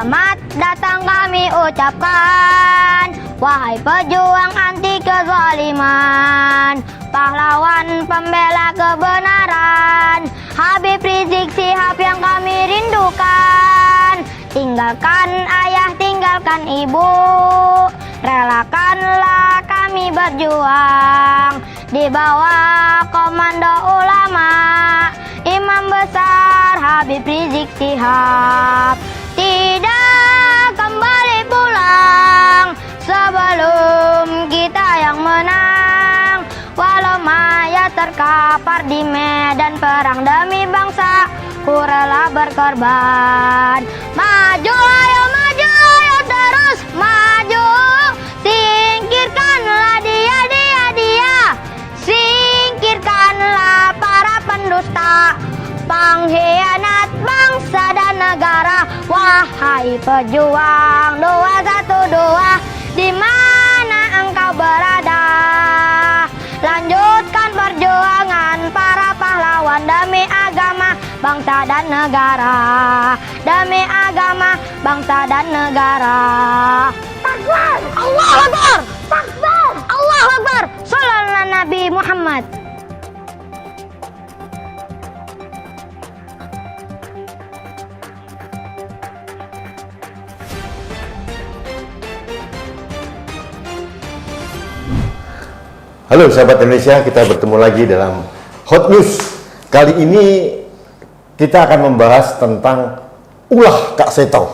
Selamat datang kami ucapkan, wahai pejuang anti kezaliman, pahlawan pembela kebenaran, Habib Rizik Syihab yang kami rindukan. Tinggalkan ayah, tinggalkan ibu, relakanlah kami berjuang di bawah komando ulama Imam Besar Habib Rizik Syihab. Tidak kembali pulang sebelum kita yang menang, walau mayat terkapar di medan perang demi bangsa, ku rela berkorban. Maju ayo terus maju, singkirkanlah dia, singkirkanlah para pendusta, pengkhianat bangsa dan negara. Wahai pejuang 212, di mana engkau berada? Lanjutkan perjuangan para pahlawan demi agama, bangsa dan negara, demi agama, bangsa dan negara. Takbir! Allahu Akbar! Takbir! Allahu Akbar! Sallallahu Nabi Muhammad. Halo sahabat Indonesia, kita bertemu lagi dalam Hot News. Kali ini kita akan membahas tentang ulah Kak Seto.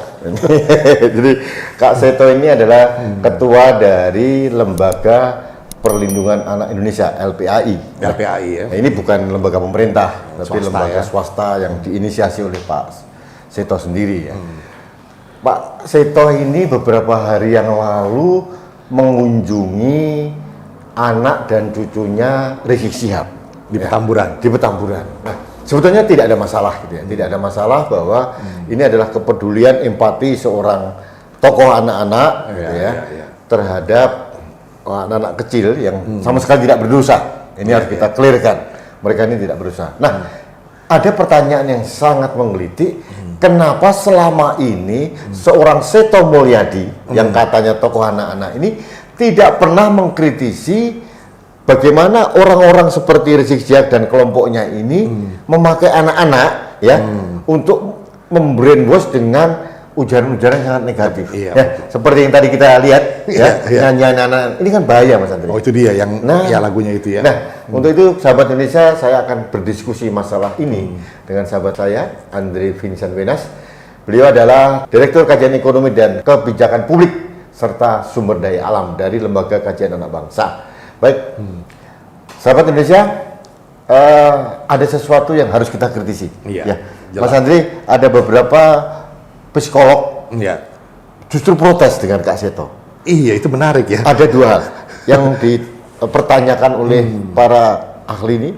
Jadi Kak Seto ini adalah ketua dari Lembaga Perlindungan Anak Indonesia (LPAI). LPAI ya. Nah, ini bukan lembaga pemerintah, tapi Swasta, lembaga ya. swasta yang diinisiasi oleh Pak Seto sendiri ya. Pak Seto ini beberapa hari yang lalu mengunjungi anak dan cucunya Rizik Syihab Di Petamburan. Di Petamburan. Nah, sebetulnya tidak ada masalah gitu ya. Tidak ada masalah bahwa ini adalah kepedulian empati seorang tokoh anak-anak gitu ya, terhadap anak-anak kecil yang sama sekali tidak berdosa. Ini harus kita clearkan. Mereka ini tidak berdosa. Nah, ada pertanyaan yang sangat menggelitik. Kenapa selama ini seorang Seto Mulyadi yang katanya tokoh anak-anak ini tidak pernah mengkritisi bagaimana orang-orang seperti Rizik Syihab dan kelompoknya ini memakai anak-anak ya untuk membrainwash dengan ujaran-ujaran sangat negatif. Iya, ya, seperti yang tadi kita lihat ya, nyanyian anak ini kan bahaya Mas Andri. Oh itu dia yang ya lagunya itu ya. Nah, untuk itu sahabat Indonesia, saya akan berdiskusi masalah ini dengan sahabat saya Andri Vincent Wenas. Beliau adalah Direktur Kajian Ekonomi dan Kebijakan Publik serta Sumber Daya Alam dari Lembaga Kajian Anak Bangsa. Baik, sahabat Indonesia, ada sesuatu yang harus kita kritisi. Iya, Ya, jelas. Mas Andri, ada beberapa psikolog Iya. justru protes dengan Kak Seto. Iya itu menarik ya. Ada dua hal yang dipertanyakan oleh para ahli ini,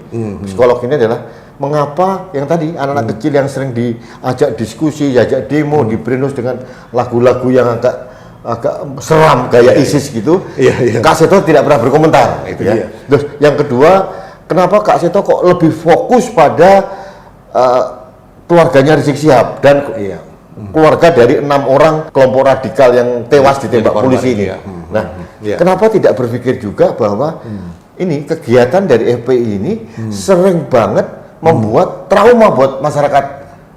psikolog ini adalah mengapa yang tadi anak-anak kecil yang sering diajak diskusi, diajak demo, di-brainwash dengan lagu-lagu yang agak seram gaya ISIS gitu. Kak Seto tidak pernah berkomentar. Itu ya. dia. Terus yang kedua, kenapa Kak Seto kok lebih fokus pada keluarganya Rizik Syihab dan keluarga dari 6 orang kelompok radikal yang tewas ditembak polisi ini. Nah, kenapa tidak berpikir juga bahwa ini kegiatan dari FPI ini sering banget membuat trauma buat masyarakat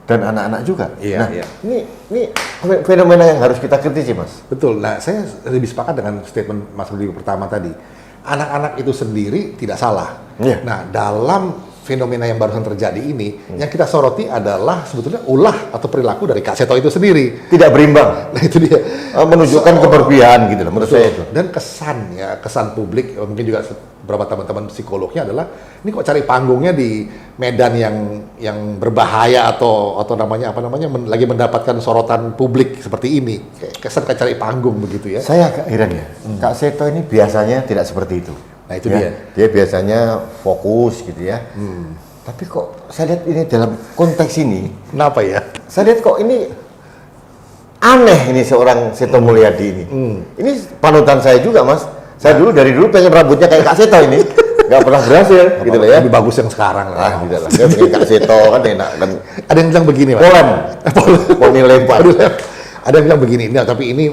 dan anak-anak juga. Nah, ini fenomena yang harus kita kritisi, Mas. Betul. Nah saya lebih sepakat dengan statement Mas Rudi pertama tadi. Anak-anak itu sendiri tidak salah. Nah dalam fenomena yang barusan terjadi ini, yang kita soroti adalah sebetulnya ulah atau perilaku dari Kak Seto itu sendiri. Tidak berimbang. Nah itu dia. Menunjukkan keberpihakan gitu loh menurut saya itu. Dan kesan publik, mungkin juga beberapa teman-teman psikolognya adalah ini kok cari panggungnya di medan yang berbahaya atau namanya lagi mendapatkan sorotan publik seperti ini. Kesan kayak cari panggung begitu ya. Saya agak heran ya. Kak Seto ini biasanya tidak seperti itu. Nah itu ya, dia biasanya fokus gitu ya. Tapi kok saya lihat ini dalam konteks ini, kenapa ya? saya lihat kok ini aneh ini seorang Seto Mulyadi ini. Ini panutan saya juga, Mas. Saya dari dulu pengen rambutnya kayak Kak Seto ini. Nggak pernah berhasil gitu loh ya. Lebih bagus yang sekarang lah. Tidak lah. Dia pengen Kak Seto kan enak kan. Ada yang bilang begini, Mas. Polem. Poni lempar. Ada yang bilang begini, nah, tapi ini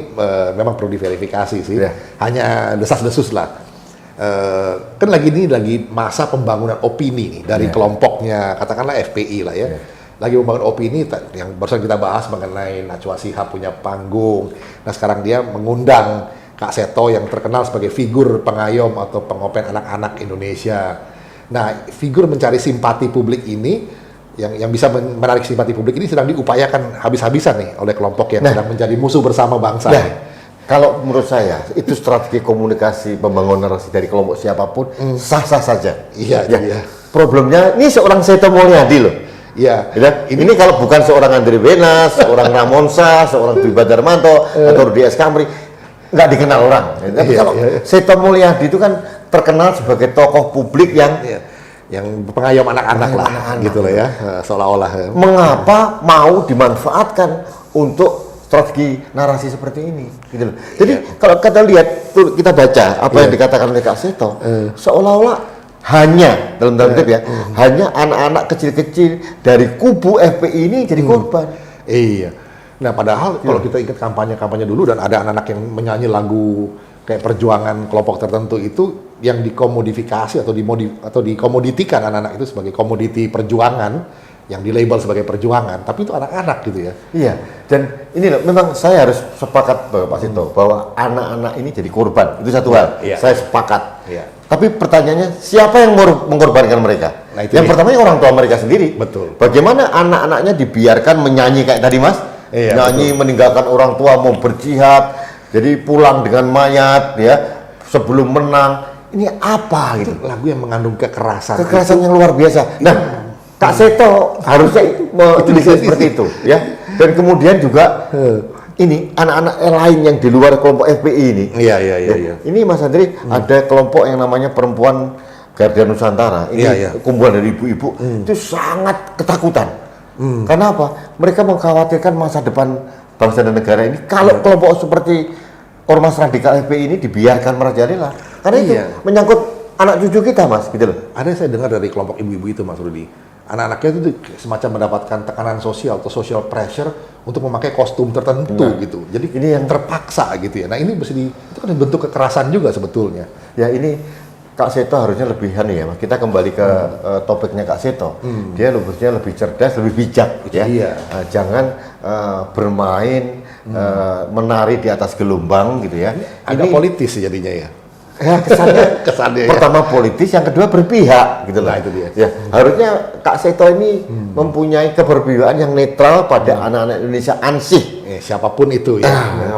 memang perlu diverifikasi sih. Hanya desas-desus lah. Kan lagi masa pembangunan opini nih dari kelompoknya, katakanlah FPI lah ya. Lagi membangun opini yang barusan kita bahas mengenai Najwa Shihab punya panggung. Nah sekarang dia mengundang Kak Seto yang terkenal sebagai figur pengayom atau pengopen anak-anak Indonesia. Nah, figur mencari simpati publik ini, yang bisa menarik simpati publik ini sedang diupayakan habis-habisan nih oleh kelompok yang sedang menjadi musuh bersama bangsa. Kalau menurut saya, itu strategi komunikasi pembangunan narasi dari kelompok siapapun sah-sah saja. Iya. Problemnya, ini seorang Seto Mulyadi loh. Iya. Ini kalau bukan seorang Andre Wenas, seorang Ramonsa, seorang Dwi Badarmanto, atau Rudi S. Kamri, nggak dikenal orang. Tapi kalau Seto Mulyadi itu kan terkenal sebagai tokoh publik yang pengayom anak-anak lah, gitu lah ya, seolah-olah. Mengapa mau dimanfaatkan untuk strategi narasi seperti ini? Gitu loh. Jadi kalau kita lihat, kita baca apa yang dikatakan oleh Kak Seto, seolah-olah hanya dalam tanda kutip ya, hanya anak-anak kecil-kecil dari kubu FPI ini jadi korban. Iya. Nah, padahal kalau kita ingat kampanye-kampanye dulu dan ada anak-anak yang menyanyi lagu kayak perjuangan kelompok tertentu itu yang dikomodifikasi atau dikomoditikan anak-anak itu sebagai komoditi perjuangan yang dilabel sebagai perjuangan, tapi itu anak-anak gitu ya. Iya, dan ini loh, memang saya harus sepakat Pak Seto bahwa anak-anak ini jadi korban, itu satu hal. Saya sepakat. Tapi pertanyaannya, siapa yang mengorbankan mereka? Nah, yang pertama orang tua mereka sendiri. Betul. Bagaimana anak-anaknya dibiarkan menyanyi kayak tadi Mas? Nyanyi betul. Meninggalkan orang tua mau berjihad, jadi pulang dengan mayat ya sebelum menang. Ini apa gitu? Lagu yang mengandung kekerasan. Kekerasan yang luar biasa. Nah, Kak Seto harusnya menuliskan seperti itu ya. Dan kemudian juga ini anak-anak lain yang di luar kelompok FPI ini. Iya. Ini Mas Andri ada kelompok yang namanya Perempuan Garda Nusantara. Ini kumpulan dari ibu-ibu itu sangat ketakutan. Karena apa? Mereka mengkhawatirkan masa depan bangsa dan negara ini kalau kelompok seperti ormas radikal FPI ini dibiarkan merajalela. Karena itu menyangkut anak cucu kita, Mas, gitu loh. Ada yang saya dengar dari kelompok ibu-ibu itu, Mas Rudi. Anak-anaknya itu semacam mendapatkan tekanan sosial atau social pressure untuk memakai kostum tertentu gitu. Jadi ini yang terpaksa gitu ya. Nah ini itu kan bentuk kekerasan juga sebetulnya. Ya ini Kak Seto harusnya lebih ya, Mas. Kita kembali ke topiknya Kak Seto. Dia harusnya lebih cerdas, lebih bijak gitu ya. Jangan bermain menari di atas gelombang gitu ya. Agak politis jadinya ya. Ya kesannya pertama politis, yang kedua berpihak gitu lah. Itu dia. Ya, harusnya Kak Seto ini mempunyai keberpihakan yang netral pada anak-anak Indonesia ansih. Siapapun itu ya.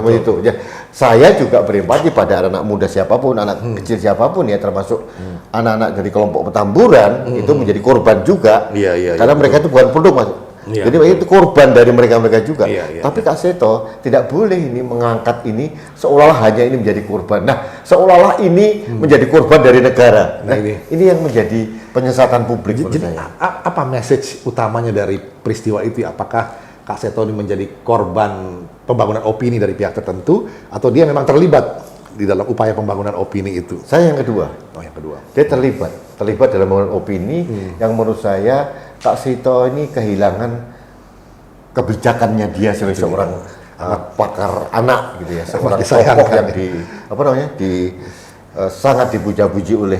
Itu ya. Saya juga berempati pada anak muda siapapun, anak kecil siapapun ya, termasuk anak-anak dari kelompok Petamburan itu menjadi korban juga. Karena mereka itu bukan produk, Mas. Jadi itu korban dari mereka juga. Tapi Kak Seto tidak boleh ini mengangkat ini seolah-olah hanya ini menjadi korban. Nah, seolah-olah ini menjadi korban dari negara. Nah, ini yang menjadi penyesatan publik. Jadi apa message utamanya dari peristiwa itu? Apakah Kak Seto ini menjadi korban pembangunan opini dari pihak tertentu, atau dia memang terlibat di dalam upaya pembangunan opini itu? Saya yang kedua. Oh, yang kedua. Dia terlibat dalam pembangunan opini yang menurut saya Kak Seto ini kehilangan kebijakannya dia sebagai seorang pakar anak gitu ya, seorang tokoh yang sangat dipuja-puji oleh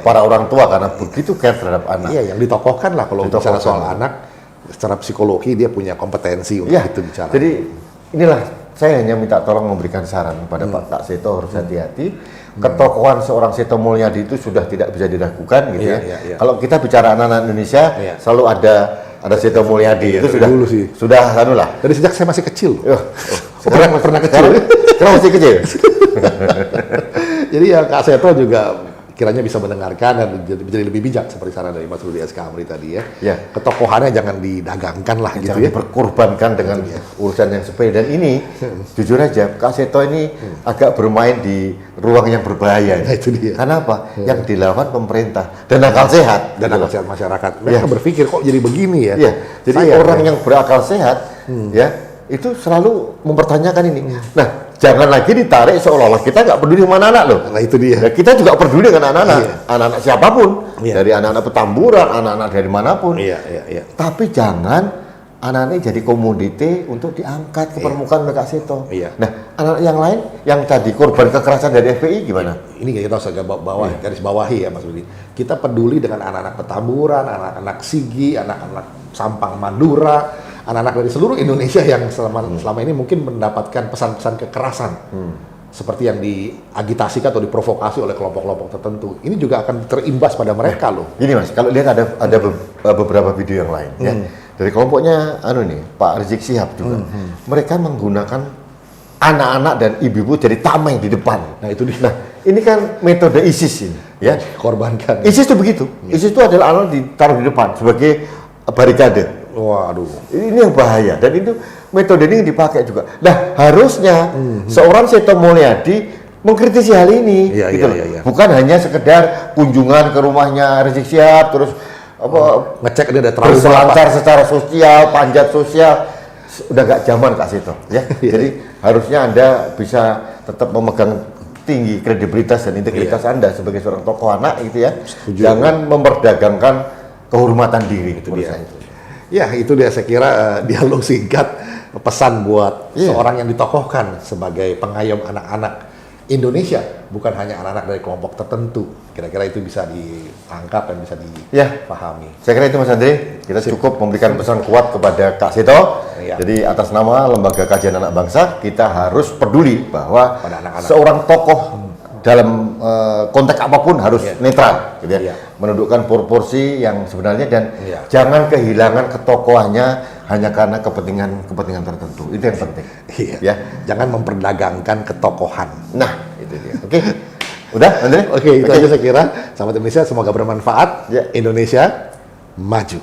para orang tua karena begitu care terhadap anak. Iya, yang ditokohkan lah kalau bicara soal anak, secara psikologi dia punya kompetensi untuk itu bicara. Jadi inilah saya hanya minta tolong memberikan saran kepada Pak Kak Seto, harus hati-hati. Ketokohan seorang Seto Mulyadi itu sudah tidak bisa diragukan gitu ya. Kalau kita bicara anak-anak Indonesia selalu ada Seto Mulyadi itu sudah dulu sih. Sudah lah. Dari sejak saya masih kecil. Pernah kecil. Sekarang masih kecil. Jadi ya Kak Seto juga kiranya bisa mendengarkan dan menjadi lebih bijak seperti saran dari Mas Rudi S. Kamri tadi ya. Ketokohannya jangan didagangkan lah gitu jangan ya. Diperkorbankan dengan urusan yang sepele. Dan ini jujur aja Kak Seto ini agak bermain di ruang yang berbahaya. Nah, itu dia. Karena apa? Yang dilawan pemerintah dan akal sehat. Dan akal sehat masyarakat. Mereka berpikir kok jadi begini ya. Jadi orang yang berakal sehat ya itu selalu mempertanyakan ini. Nah, jangan lagi ditarik seolah-olah kita nggak peduli sama anak-anak loh. Nah itu dia. Ya, kita juga peduli dengan anak-anak, anak-anak siapapun, dari anak-anak Petamburan, anak-anak dari manapun. Tapi jangan anak-anak ini jadi komoditi untuk diangkat ke permukaan oleh Kak Seto. Iya. Nah, anak yang lain yang tadi korban kekerasan dari FPI gimana? Ini kita harus agak garis bawahi ya Mas Budi. Kita peduli dengan anak-anak Petamburan, anak-anak Sigi, anak-anak Sampang Madura, anak-anak dari seluruh Indonesia yang selama ini mungkin mendapatkan pesan-pesan kekerasan. Seperti yang diagitasikan atau diprovokasi oleh kelompok-kelompok tertentu. Ini juga akan terimbas pada mereka loh. Gini Mas, kalau lihat ada beberapa video yang lain ya. Dari kelompoknya Pak Rizik Syihab juga. Mereka menggunakan anak-anak dan ibu-ibu jadi tameng di depan. Nah, itu dia. Nah, ini kan metode ISIS ini ya. Korbankan. ISIS itu begitu. ISIS itu adalah anak ditaruh di depan sebagai barikade. Waduh. Ini yang bahaya dan itu metode ini dipakai juga. Nah, harusnya seorang Seto Mulyadi mengkritisi hal ini, Iya, gitu iya, loh. iya, iya. Bukan hanya sekedar kunjungan ke rumahnya Rizik Syihab terus Ngecek dia ada trauma berselancar secara sosial, panjat sosial, udah gak zaman Kak Seto, ya. Jadi harusnya Anda bisa tetap memegang tinggi kredibilitas dan integritas Anda sebagai seorang tokoh anak, gitu ya. Setuju. Jangan memperdagangkan kehormatan diri, itu dia. Ya, itu dia saya kira dialog singkat pesan buat seorang yang ditokohkan sebagai pengayom anak-anak Indonesia, bukan hanya anak-anak dari kelompok tertentu. Kira-kira itu bisa ditangkap dan bisa dipahami. Saya kira itu Mas Andre, kita cukup memberikan pesan kuat kepada Kak Seto. Iya. Jadi atas nama Lembaga Kajian Anak Bangsa, kita harus peduli bahwa Pada anak-anak. seorang tokoh dalam konteks apapun harus netral, gitu ya. Iya. Menundukkan proporsi yang sebenarnya dan Iya. jangan kehilangan ketokohannya hanya karena kepentingan tertentu. Itu yang penting. Iya. Ya. Jangan memperdagangkan ketokohan. Nah, itu dia. Oke. Udah, Andre? Oke, itu aja saya kira. Sahabat Indonesia, semoga bermanfaat. Ya. Indonesia maju.